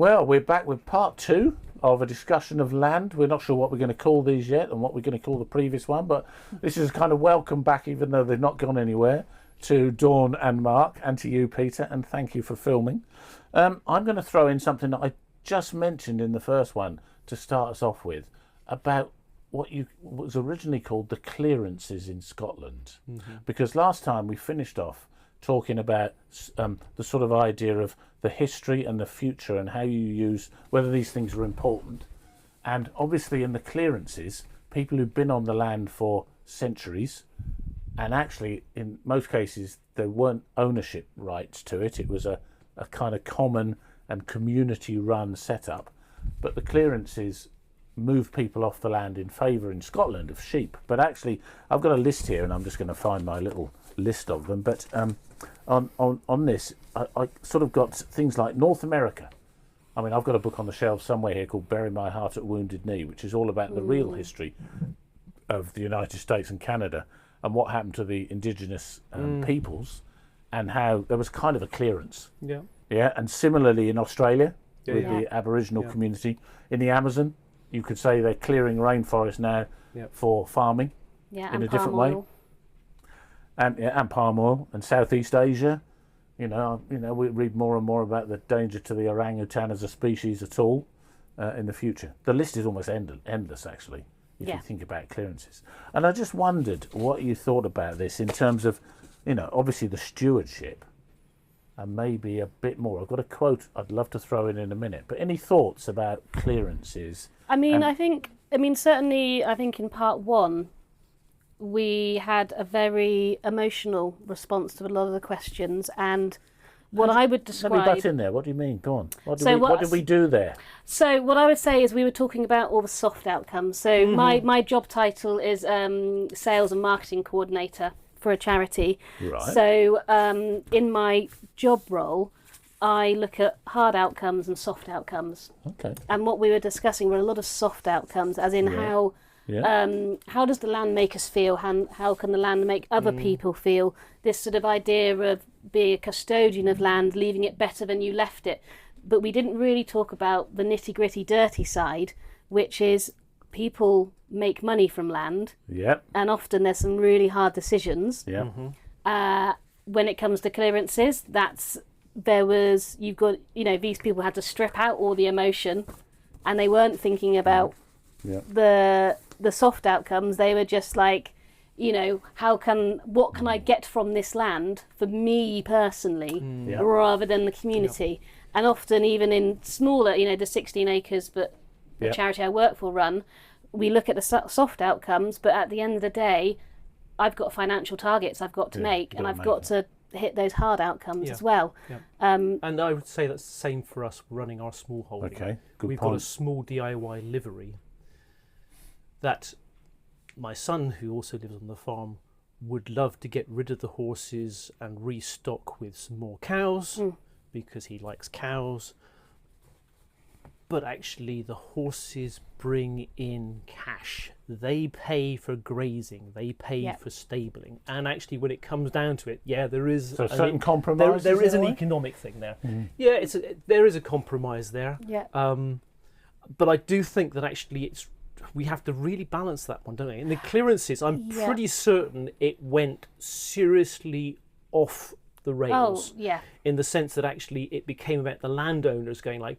Well, we're back with part 2 of a discussion of land. We're not sure what we're going to call these yet and what we're going to call the previous one, but this is kind of welcome back, even though they've not gone anywhere, to Dawn and Mark, and to you, Peter, and thank you for filming. I'm going to throw in something that I just mentioned in the first one to start us off with, about what was originally called the clearances in Scotland. Because last time we finished off talking about the sort of idea of the history and the future and how you use, whether these things are important. And obviously in the clearances, people who've been on the land for centuries, and actually in most cases there weren't ownership rights to it, it was a kind of common and community run setup, but the clearances moved people off the land in favour in Scotland of sheep. But actually I've got a list here and I'm just going to find my little list of them, but on this I sort of got things like North America. I mean, I've got a book on the shelf somewhere here called Bury My Heart at Wounded Knee, which is all about the real history of the United States and Canada and what happened to the indigenous peoples, and how there was kind of a clearance. And similarly in Australia with the Aboriginal community. In the Amazon, you could say they're clearing rainforest now for farming in a different way. And palm oil. And Southeast Asia, you know, we read more and more about the danger to the orangutan as a species at all in the future. The list is almost endless, actually, if you think about clearances. And I just wondered what you thought about this in terms of, you know, obviously the stewardship and maybe a bit more. I've got a quote I'd love to throw in a minute, but any thoughts about clearances? I mean, certainly I think in part 1 we had a very emotional response to a lot of the questions, and what I would describe... Let me butt in there. What do you mean? Go on. What did we do there? So what I would say is we were talking about all the soft outcomes. So my job title is Sales and Marketing Coordinator for a charity. Right. So in my job role, I look at hard outcomes and soft outcomes. Okay. And what we were discussing were a lot of soft outcomes, as in how does the land make us feel? How can the land make other people feel? This sort of idea of being a custodian of land, leaving it better than you left it. But we didn't really talk about the nitty-gritty, dirty side, which is people make money from land. And often there's some really hard decisions. When it comes to clearances, you've got, you know, these people had to strip out all the emotion, and they weren't thinking about the soft outcomes. They were just like, you know, what can I get from this land for me personally, rather than the community. And often even in smaller, you know, the 16 acres, but the charity I work for run, we look at the soft outcomes, but at the end of the day, I've got financial targets I've got to make, and I've got to hit those hard outcomes as well. And I would say that's the same for us running our small holding. Okay, good We've got a small DIY livery that my son, who also lives on the farm, would love to get rid of the horses and restock with some more cows because he likes cows. But actually the horses bring in cash. They pay for grazing, they pay for stabling. And actually when it comes down to it, there is a certain compromise. There is an economic thing there. There is a compromise there. But I do think that actually we have to really balance that one, don't we? In the clearances, I'm pretty certain it went seriously off the rails. In the sense that actually it became about the landowners going like,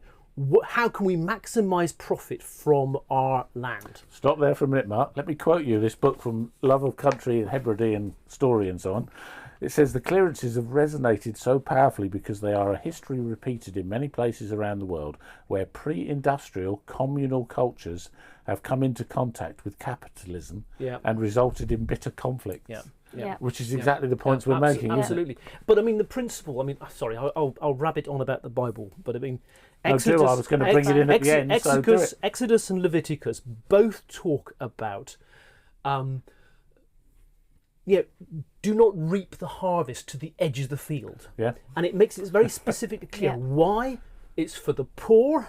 how can we maximise profit from our land? Stop there for a minute, Mark. Let me quote you this book from Love of Country and Hebridean Story and so on. It says the clearances have resonated so powerfully because they are a history repeated in many places around the world where pre-industrial communal cultures have come into contact with capitalism and resulted in bitter conflict. Which is exactly the points we're making. Absolutely. But I mean, the principle, I mean, sorry, I'll rabbit on about the Bible, but I mean, I was going to bring it in at the end. Exodus and Leviticus both talk about do not reap the harvest to the edge of the field. And it makes it very specifically clear why. It's for the poor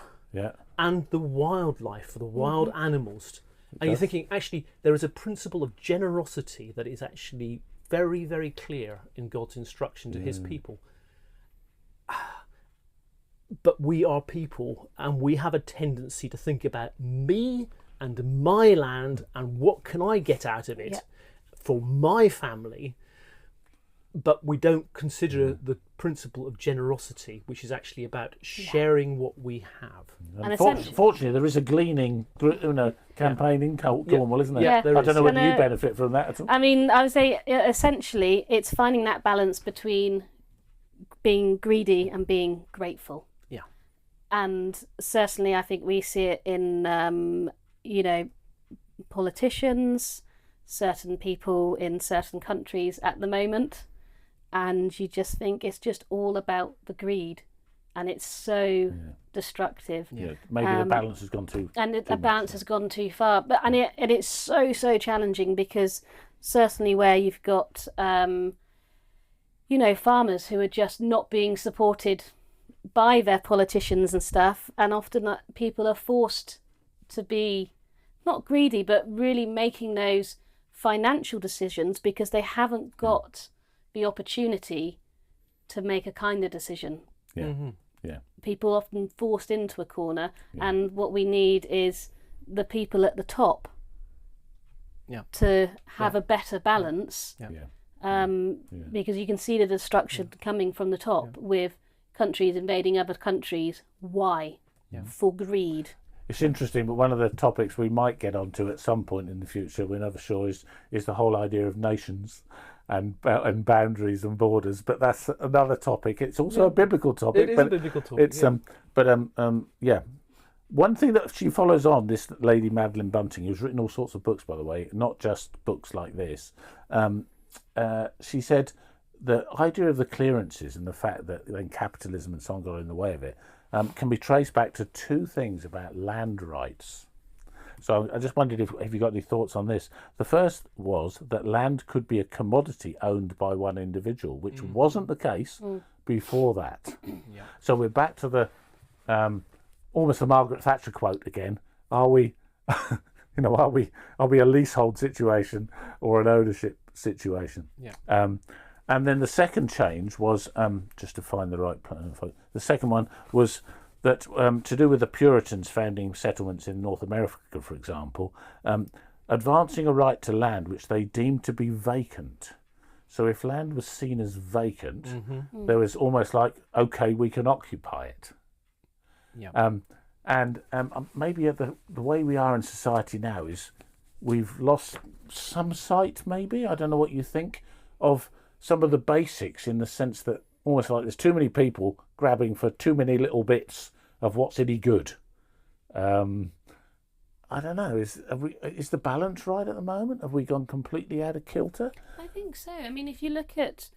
and the wildlife, for the wild animals. And you're thinking, actually, there is a principle of generosity that is actually very, very clear in God's instruction to his people. But we are people, and we have a tendency to think about me and my land and what can I get out of it for my family. But we don't consider the principle of generosity, which is actually about sharing what we have. And fortunately, there is a gleaning campaign in Cornwall, isn't there? Yeah, I don't know whether you benefit from that at all. I mean, I would say essentially it's finding that balance between being greedy and being grateful. Yeah. And certainly I think we see it in, politicians, certain people in certain countries at the moment. And you just think it's just all about the greed, and it's so destructive. Yeah, maybe the balance has gone too. And the balance has gone too far. But and it's so challenging, because certainly where you've got farmers who are just not being supported by their politicians and stuff, and often people are forced to be not greedy, but really making those financial decisions because they haven't got the opportunity to make a kinder decision. Yeah. Mm-hmm. Yeah. People often forced into a corner, and what we need is the people at the top to have a better balance. Because you can see the destruction coming from the top with countries invading other countries. Why? For greed. It's interesting, but one of the topics we might get onto at some point in the future, we're never sure, is the whole idea of nations and boundaries and borders. But that's another topic. It's also a biblical topic. It is a biblical topic. It's One thing that she follows on, this lady Madeline Bunting, who's written all sorts of books, by the way, not just books like this. She said the idea of the clearances and the fact that then capitalism and so on got in the way of it can be traced back to two things about land rights. So I just wondered if you got any thoughts on this. The first was that land could be a commodity owned by one individual, which wasn't the case before that. So we're back to the almost the Margaret Thatcher quote again. Are we, are we a leasehold situation or an ownership situation? And then the second change was just to find the right. The second one was that to do with the Puritans founding settlements in North America, for example, advancing a right to land which they deemed to be vacant. So if land was seen as vacant, there was almost like, okay, we can occupy it. Maybe the way we are in society now is we've lost some sight, maybe, I don't know what you think, of some of the basics, in the sense that almost like there's too many people grabbing for too many little bits of what's any good. I don't know, is the balance right at the moment? Have we gone completely out of kilter? I think so. I mean, if you look at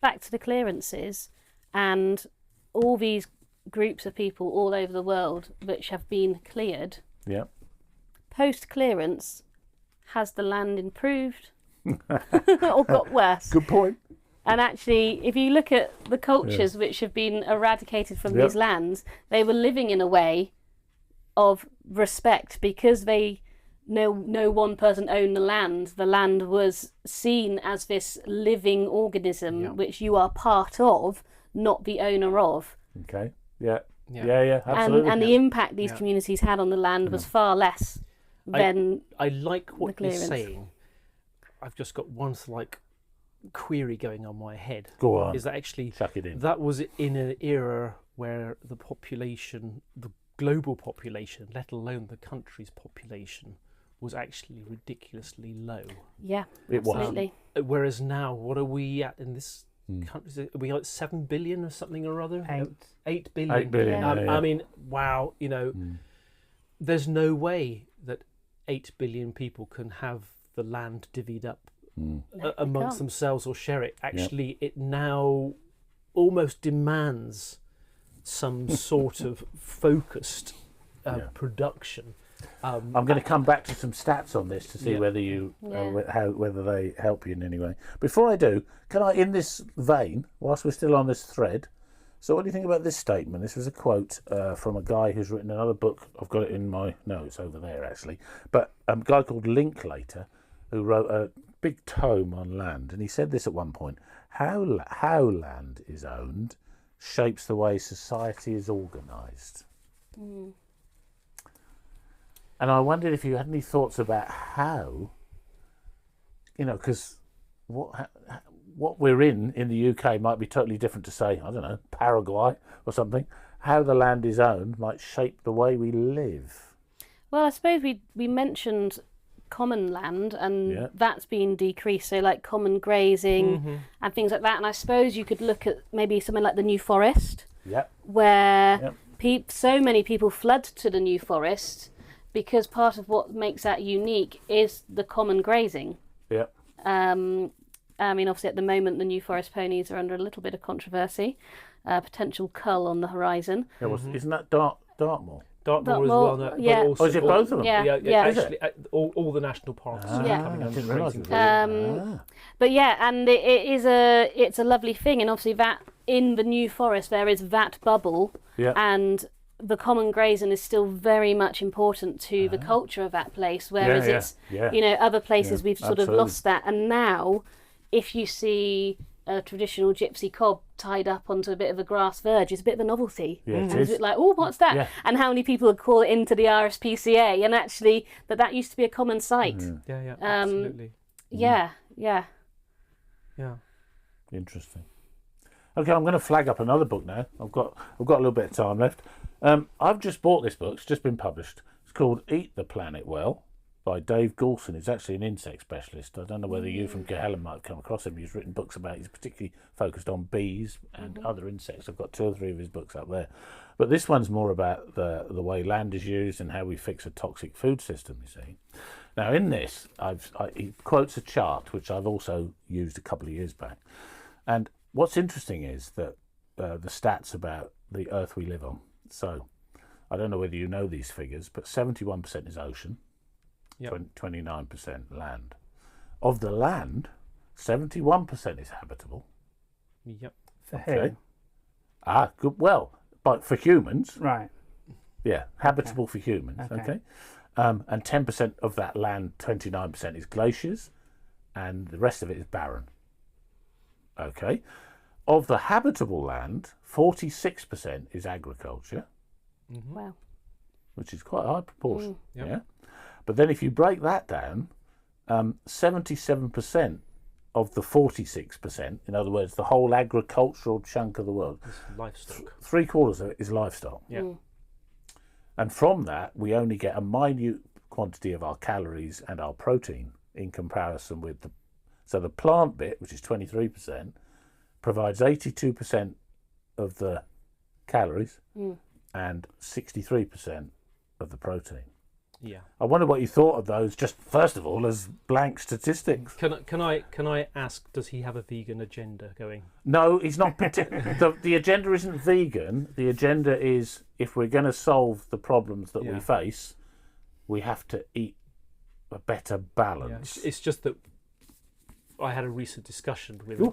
back to the clearances and all these groups of people all over the world which have been cleared, post clearance, has the land improved or got worse? Good point. And actually, if you look at the cultures which have been eradicated from these lands, they were living in a way of respect, because no one person owned the land. The land was seen as this living organism which you are part of, not the owner of. Okay. Yeah, absolutely. And the impact these communities had on the land was far less than I like what you're saying. I've just got one query going on my head. Go on. Is that actually chuck it in. That was in an era where the population, the global population, let alone the country's population, was actually ridiculously low. Yeah, it absolutely. Whereas now, what are we at in this country? Are we like 7 billion or something or other? 8 billion. 8 billion. I mean, wow. There's no way that 8 billion people can have the land divvied up amongst themselves or share it. Actually, it now almost demands some sort of focused production. I'm going to come back to some stats on this to see whether you whether they help you in any way. Before I do, can I, in this vein, whilst we're still on this thread, so what do you think about this statement? This was a quote from a guy who's written another book. I've got it in my notes over there, actually. But a guy called Linklater, who wrote a big tome on land, and he said this at one point: how land is owned shapes the way society is organised. And I wondered if you had any thoughts about how, because what we're in the UK might be totally different to, say, I don't know, Paraguay or something. How the land is owned might shape the way we live. Well, I suppose we mentioned common land, and that's been decreased, so like common grazing and things like that. And I suppose you could look at maybe something like the New Forest, where so many people flood to the New Forest because part of what makes that unique is the common grazing. I mean, obviously at the moment the New Forest ponies are under a little bit of controversy, potential cull on the horizon. Isn't that Dartmoor? Dartmoor as well. But also, is it both of them? Actually, all the national parks are coming under grazing. But and it's a lovely thing, and obviously that in the New Forest there is that bubble, and the common grazing is still very much important to the culture of that place, whereas it's other places we've sort of lost that. And now if you see a traditional gypsy cob tied up onto a bit of a grass verge, it's a bit of a novelty. It's a bit like, oh, what's that? And how many people would call it into the RSPCA, and actually that used to be a common sight. Absolutely. Yeah. Interesting. Okay, I'm going to flag up another book now. I've got a little bit of time left. I've just bought this book. It's just been published. It's called Eat the Planet Well by Dave Goulson. He's actually an insect specialist. I don't know whether you from Cahalan might have come across him. He's written books about, he's particularly focused on bees and other insects. I've got 2 or 3 of his books up there. But this one's more about the way land is used and how we fix a toxic food system, you see. Now in this, he quotes a chart, which I've also used a couple of years back. And what's interesting is that the stats about the Earth we live on. So I don't know whether you know these figures, but 71% is ocean. 29% land. Of the land, 71% is habitable. For who? Good. Well, but for humans. Right. Yeah, habitable for humans. Okay. And 10% of that land, 29% is glaciers, and the rest of it is barren. Okay. Of the habitable land, 46% is agriculture. Wow. Which is quite a high proportion. Yeah. But then if you break that down, 77% of the 46%, in other words, the whole agricultural chunk of the world, livestock. 3/4 of it is livestock. And from that, we only get a minute quantity of our calories and our protein in comparison with so the plant bit, which is 23%, provides 82% of the calories and 63% of the protein. I wonder what you thought of those, just first of all, as blank statistics. Can I ask, does he have a vegan agenda going? No, he's not. The agenda isn't vegan. The agenda is, if we're going to solve the problems that we face, we have to eat a better balance. It's just that I had a recent discussion with a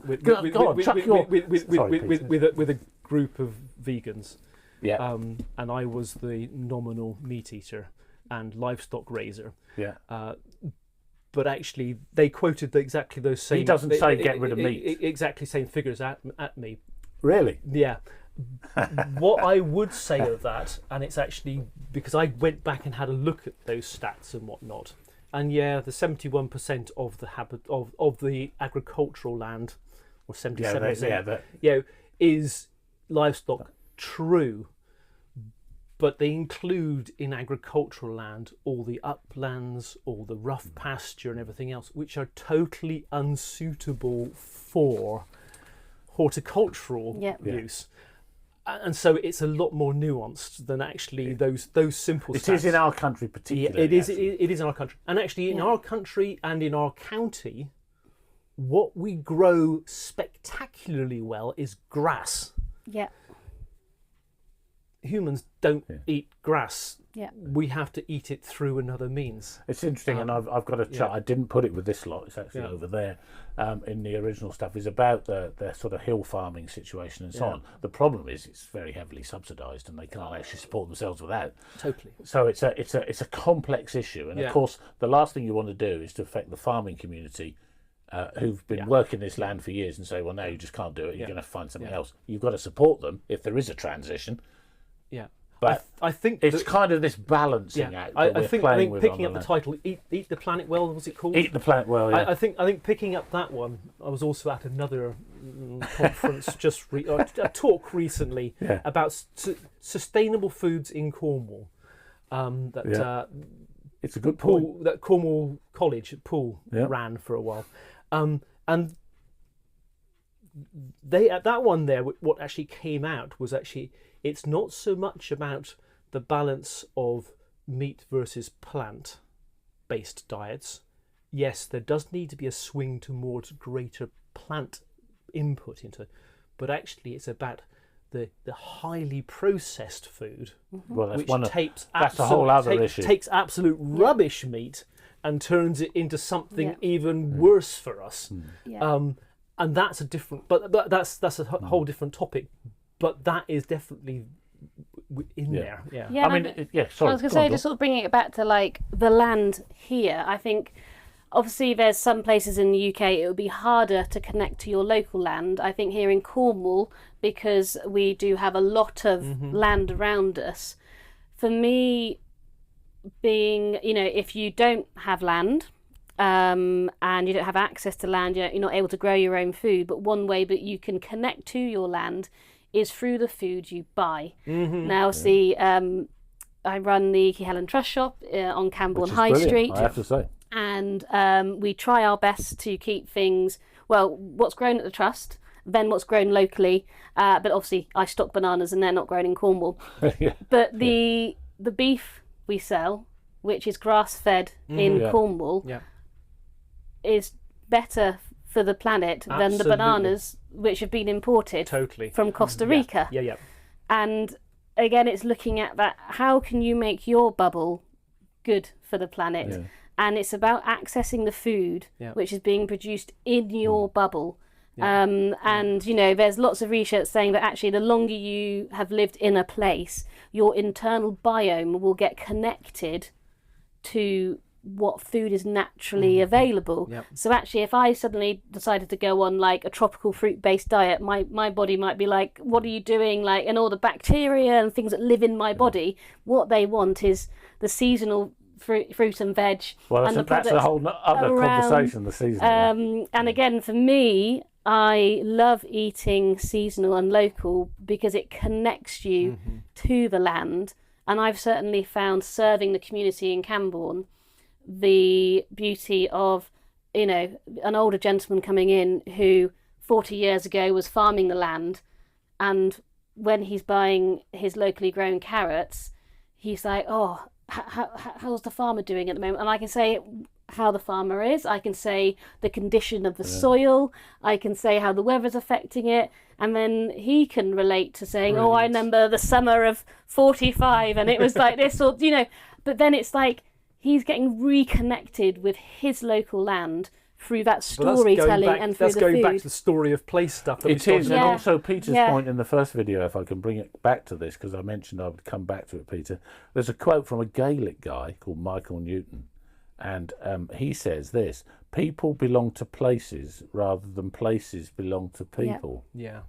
group of vegans. And I was the nominal meat eater and livestock raiser. But actually, they quoted exactly those same. He doesn't say get rid of meat. Exactly same figures at me. Really? Yeah. What I would say of that, and it's actually because I went back and had a look at those stats and whatnot, and the 71% of the of the agricultural land, or 77%, is livestock. True. But they include in agricultural land all the uplands, all the rough pasture and everything else, which are totally unsuitable for horticultural use. And so it's a lot more nuanced than actually those simple stats. It is in our country particularly. It is in our country. And actually in our country and in our county, what we grow spectacularly well is grass. Humans don't eat grass. We have to eat it through another means. It's interesting, and I've got a chart. I didn't put it with this lot. It's actually over there in the original stuff. Is about the sort of hill farming situation and so on. The problem is it's very heavily subsidised, and they can't actually support themselves without. Totally. So it's a complex issue, and of course the last thing you want to do is to affect the farming community who've been working this land for years and say, well, no, you just can't do it. You're going to find something else. You've got to support them if there is a transition. Yeah. But I think it's kind of this balancing act that I think with picking up the title, Eat the Planet Well, was it called? Eat the Planet Well, yeah. I think picking up that one, I was also at another conference, a talk recently about sustainable foods in Cornwall. It's a good point. That Cornwall College at Poole ran for a while. And they at that one there, what actually came out was actually it's not so much about the balance of meat versus plant-based diets. Yes, there does need to be a swing towards greater plant input into it, but actually it's about the highly processed food, which takes a whole other issue. Takes absolute rubbish meat and turns it into something even worse for us. And that's a different, but that's a whole different topic. But that is definitely in there. Yeah. Yeah. I mean, sorry. I was going to say, just sort of bringing it back to like the land here. I think obviously there's some places in the UK it would be harder to connect to your local land. I think here in Cornwall, because we do have a lot of land around us. For me, being, if you don't have land, and you don't have access to land, you're not able to grow your own food, but one way that you can connect to your land is through the food you buy. Now, see, I run the Key-Helen Trust Shop on Camborne High Street. I have to say. And we try our best to keep things, what's grown at the Trust, then what's grown locally. But obviously, I stock bananas and they're not grown in Cornwall. But the beef we sell, which is grass-fed in Cornwall, is better for the planet than the bananas which have been imported from Costa Rica. And again, it's looking at that, how can you make your bubble good for the planet? And it's about accessing the food which is being produced in your bubble. And there's lots of research saying that actually the longer you have lived in a place, your internal biome will get connected to what food is naturally available. So actually, if I suddenly decided to go on like a tropical fruit-based diet, my body might be like, what are you doing? Like, and all the bacteria and things that live in my body, what they want is the seasonal fruit and veg. Well, and that's a whole other conversation, the seasonal. And again, for me, I love eating seasonal and local because it connects you to the land. And I've certainly found serving the community in Camborne the beauty of, an older gentleman coming in who 40 years ago was farming the land, and when he's buying his locally grown carrots, he's like, oh, how's the farmer doing at the moment? And I can say how the farmer is, I can say the condition of the soil, I can say how the weather's affecting it, and then he can relate to saying, I remember the summer of 45 and it was like this, or but then it's like he's getting reconnected with his local land through that storytelling and through the food. That's going back to the story of place stuff. It is, and also Peter's point in the first video, if I can bring it back to this, because I mentioned I would come back to it, Peter. There's a quote from a Gaelic guy called Michael Newton, and he says this: people belong to places rather than places belong to people. Yeah.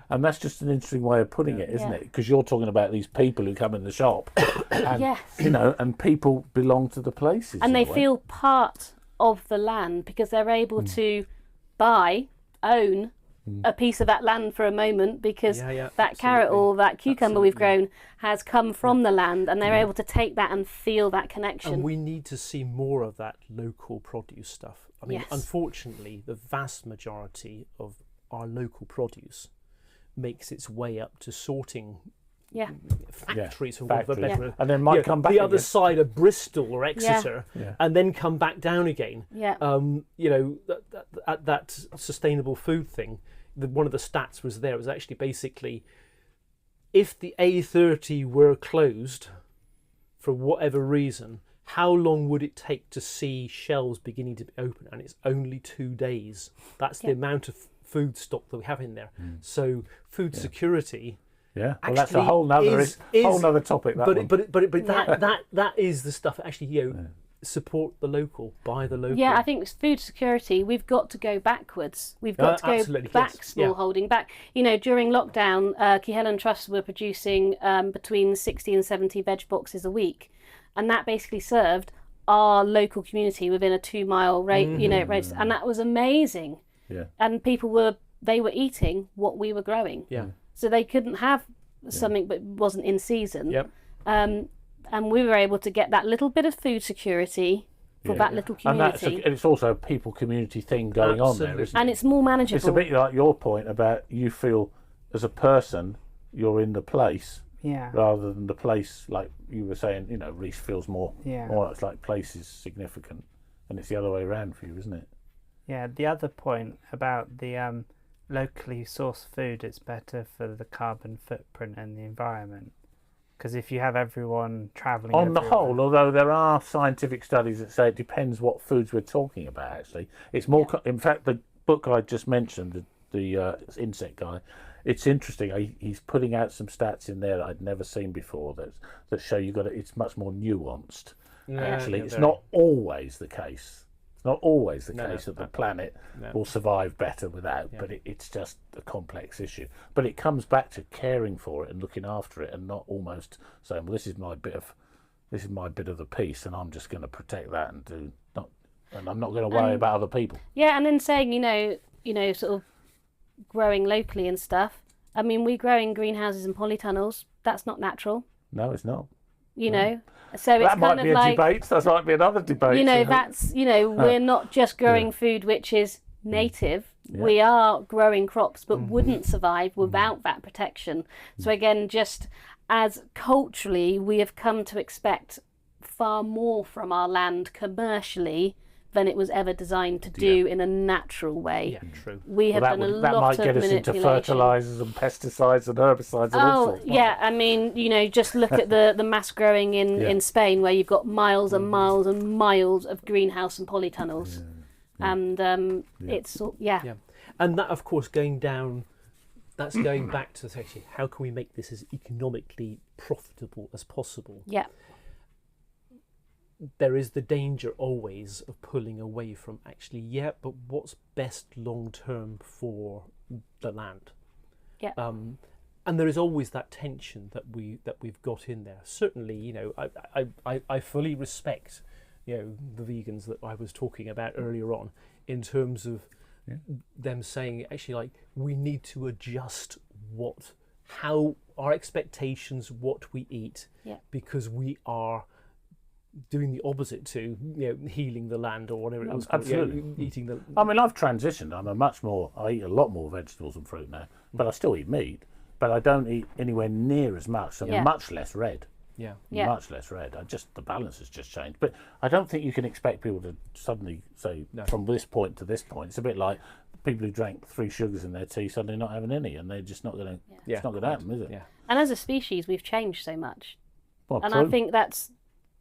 And that's just an interesting way of putting it, isn't it? Because you're talking about these people who come in the shop, and, and people belong to the places. And they feel part of the land because they're able to own a piece of that land for a moment because that carrot or that cucumber we've grown has come from the land, and they're able to take that and feel that connection. And we need to see more of that local produce stuff. I mean, unfortunately, the vast majority of our local produce makes its way up to sorting factories, for want of a better, and then might come back the other again. Side of Bristol or Exeter, and then come back down again. That sustainable food thing. One of the stats was there. It was actually basically, if the A30 were closed for whatever reason, how long would it take to see shelves beginning to be open? And it's only 2 days. That's the amount of food stock that we have in there. So food security. Yeah, well, that's a whole nother topic. That is the stuff. Actually, support the local, buy the local. Yeah, I think it's food security. We've got to go backwards. We've got to go absolutely, back, yes. small Yeah. holding back. You know, during lockdown, Key Trust were producing between 60 and 70 veg boxes a week, and that basically served our local community within a 2-mile radius, and that was amazing. Yeah. And people were eating what we were growing. Yeah. So they couldn't have something that wasn't in season. Yep. And we were able to get that little bit of food security for that little community. And it's also a people community thing going on there, isn't it? And it's more manageable. It's a bit like your point about you feel as a person you're in the place rather than the place, like you were saying, you know, Reese feels more it's like place is significant, and it's the other way around for you, isn't it? Yeah, the other point about the locally sourced food, it's better for the carbon footprint and the environment. Because if you have everyone travelling... On the whole, although there are scientific studies that say it depends what foods we're talking about, actually. It's more... In fact, the book I just mentioned, the insect guy, it's interesting. He's putting out some stats in there that I'd never seen before that show it's much more nuanced. Actually, it's not always the case. It's not always the case that the planet will survive better without, but it's just a complex issue. But it comes back to caring for it and looking after it, and not almost saying, "Well, this is my bit of the piece, and I'm just going to protect that and I'm not going to worry about other people." Yeah, and then saying, you know, sort of growing locally and stuff. I mean, we grow in greenhouses and polytunnels. That's not natural. No, it's not. You know, so it's That might kind of be a like debate. That might be another debate. you know, that's we're not just growing food which is native. We are growing crops but wouldn't survive without that protection. So again, just as culturally we have come to expect far more from our land commercially than it was ever designed to do in a natural way. Yeah, true. We have done a that lot might of get us into manipulation. fertilizers and pesticides and herbicides and all sorts. Yeah, I mean, you know, just look at the mass growing in Spain, where you've got miles and miles and miles of greenhouse and polytunnels, and it's And that, of course, going down. That's going back to actually how can we make this as economically profitable as possible. Yeah. There is the danger always of pulling away from actually, but what's best long term for the land? Yeah. And there is always that tension that we've got in there. Certainly, you know, I fully respect, you know, the vegans that I was talking about earlier on, in terms of them saying actually, like, we need to adjust how our expectations, what we eat, because we are doing the opposite to, you know, healing the land or whatever it was. Absolutely. Eating the... I mean, I've transitioned. I eat a lot more vegetables and fruit now, but I still eat meat. But I don't eat anywhere near as much, and much less red. Yeah. Much less red. The balance has just changed. But I don't think you can expect people to suddenly say from this point to this point. It's a bit like people who drank 3 sugars in their tea suddenly not having any, and they're just not going to. It's not going to happen, is it? Yeah. And as a species, we've changed so much, Well, and true. I think that's,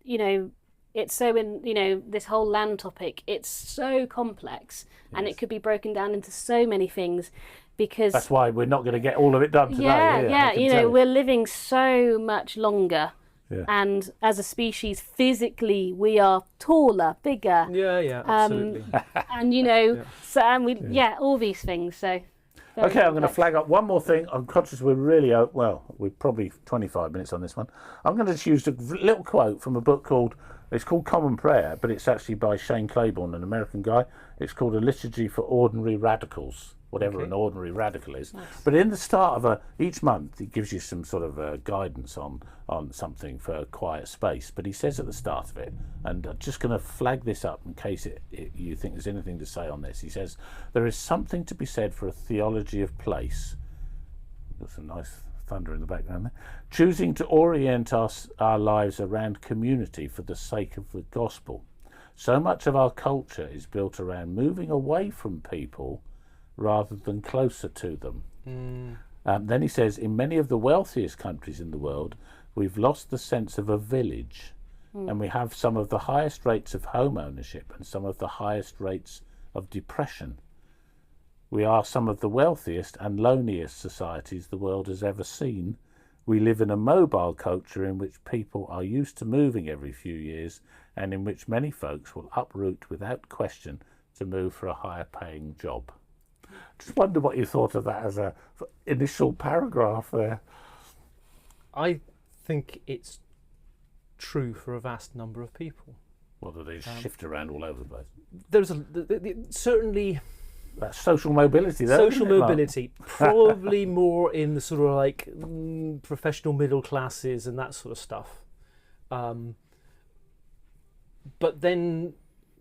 you know, it's so in, you know, this whole land topic. It's so complex, and it could be broken down into so many things. Because that's why we're not going to get all of it done today. I can you tell know, we're living so much longer, Yeah. and as a species, physically, we are taller, bigger, Yeah, absolutely. and you know, so and we, all these things. So, very Okay, I'm going to complex. flag up one more thing. I'm conscious we're really, we're probably 25 minutes on this one. I'm going to choose a little quote from a book called Common Prayer, but it's actually by Shane Claiborne, an American guy. It's called A Liturgy for Ordinary Radicals, whatever an ordinary radical is. Nice. But in the start of each month, it gives you some sort of guidance on something for a quiet space. But he says at the start of it, and I'm just going to flag this up in case you think there's anything to say on this. He says, there is something to be said for a theology of place. Got some nice thunder in the background there. Choosing to orient our lives around community for the sake of the gospel. So much of our culture is built around moving away from people rather than closer to them. Then he says, in many of the wealthiest countries in the world, we've lost the sense of a village, and we have some of the highest rates of home ownership and some of the highest rates of depression. We are some of the wealthiest and loneliest societies the world has ever seen, We live in a mobile culture in which people are used to moving every few years and in which many folks will uproot without question to move for a higher paying job. Just wonder what you thought of that as a initial paragraph there. I think it's true for a vast number of people. Well, do they shift around all over the place? There's certainly That's social mobility, though. social isn't it, Mark? mobility, probably more in the sort of like professional middle classes and that sort of stuff. But then,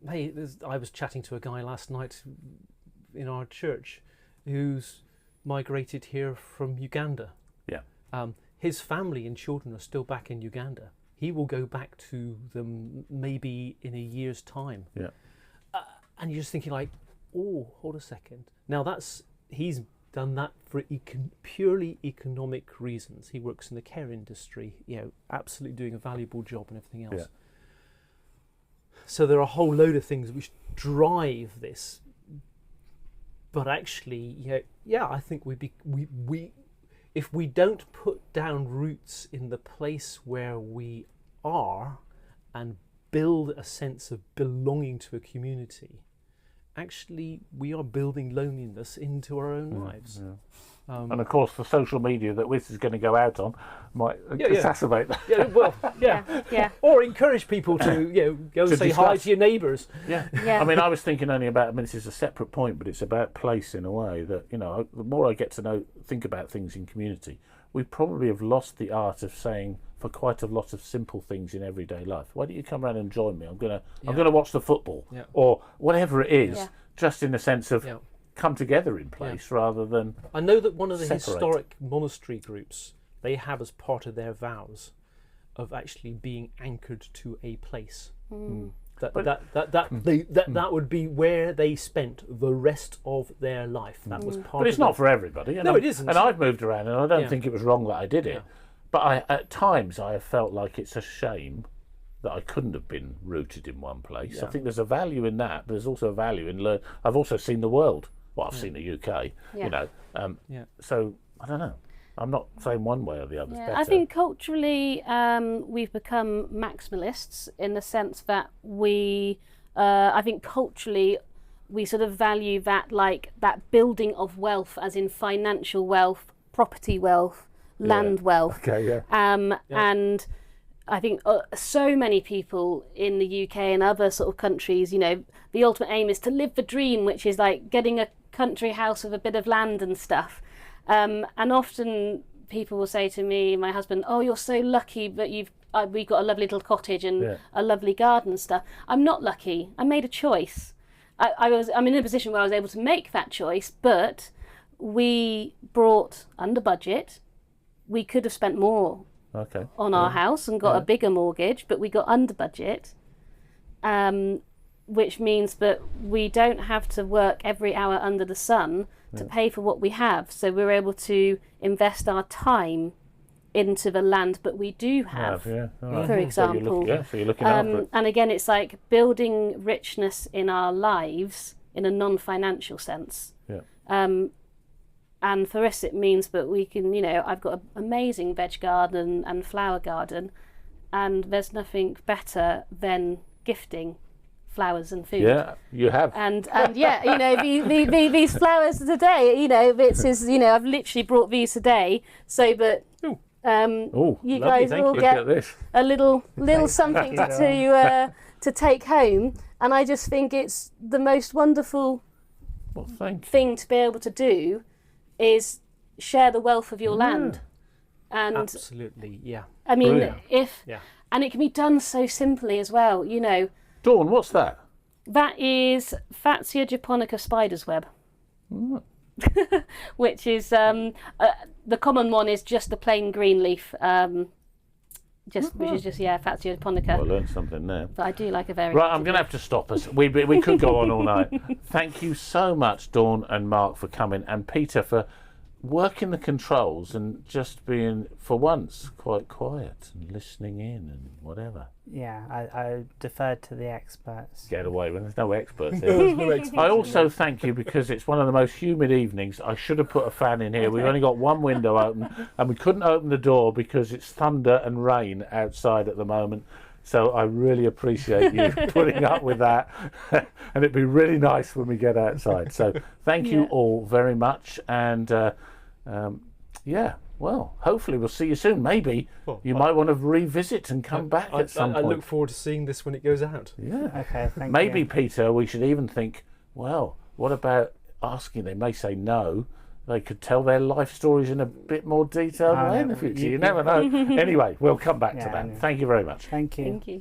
hey, I was chatting to a guy last night in our church who's migrated here from Uganda. Yeah. His family and children are still back in Uganda. He will go back to them maybe in a year's time. Yeah. And you're just thinking like, oh, hold a second. Now he's done that for purely economic reasons. He works in the care industry, absolutely doing a valuable job and everything else. Yeah. So there are a whole load of things which drive this. But actually, I think we if we don't put down roots in the place where we are and build a sense of belonging to a community, actually we are building loneliness into our own lives. Yeah. And of course, the social media that this is going to go out on might exacerbate that. Yeah. Or encourage people to go and say hi discuss. to your neighbours. Yeah. I mean, I was thinking only about, this is a separate point, but it's about place in a way that, the more I get to think about things in community, we probably have lost the art of saying for quite a lot of simple things in everyday life, why don't you come around and join me? I'm gonna watch the football or whatever it is, just in the sense of come together in place rather than I know that one of the separate. historic monastery groups, they have as part of their vows of actually being anchored to a place. That would be where they spent the rest of their life. That was part. But it's not for everybody. No, it isn't. And I've moved around, and I don't think it was wrong that I did it. But at times I have felt like it's a shame that I couldn't have been rooted in one place. Yeah. I think there's a value in that, but there's also a value in I've also seen the world. Well, I've seen the UK, So I don't know. I'm not saying one way or the other. I think culturally we've become maximalists in the sense that I think culturally we sort of value that, like that building of wealth, as in financial wealth, property wealth, land wealth. Okay, yeah. And I think so many people in the UK and other sort of countries, the ultimate aim is to live the dream, which is like getting a country house with a bit of land and stuff. And often people will say to me, my husband, "Oh, you're so lucky that we've got a lovely little cottage and a lovely garden and stuff." I'm not lucky. I made a choice. I'm in a position where I was able to make that choice, but we brought under budget. We could have spent more on our house and got a bigger mortgage, but we got under budget, which means that we don't have to work every hour under the sun to pay for what we have. So we're able to invest our time into the land, but we do have, for example. So you're looking after it. And again, it's like building richness in our lives in a non-financial sense. Yeah. And for us, it means that we can, I've got an amazing veg garden and flower garden, and there's nothing better than gifting flowers and food. Yeah, you have. And these flowers today, I've literally brought these today so that you guys will get a little something to take home. And I just think it's the most wonderful thing to be able to do is share the wealth of your land. And absolutely, I mean, brilliant. And it can be done so simply as well, Dawn, what's that? That is Fatsia japonica spider's web, which is the common one is just the plain green leaf, which is just Fatsia japonica. I learned something there. But I do like a very right. I'm going to have to stop us. We could go on all night. Thank you so much, Dawn and Mark, for coming, and Peter for working the controls and just being, for once, quite quiet and listening in and whatever. Yeah, I deferred to the experts. Get away when there's no experts here. I also thank you because it's one of the most humid evenings. I should have put a fan in here. We've only got one window open and we couldn't open the door because it's thunder and rain outside at the moment. So I really appreciate you putting up with that. And it'd be really nice when we get outside. So thank you all very much. And well, hopefully we'll see you soon. Maybe you might want to revisit and come back at some point. I look forward to seeing this when it goes out. Yeah. Okay, thank you. Maybe, Peter, we should even think, well, what about asking, they may say no, they could tell their life stories in a bit more detail in the future. You never know. Anyway, we'll come back to that. Anyway. Thank you very much. Thank you. Thank you.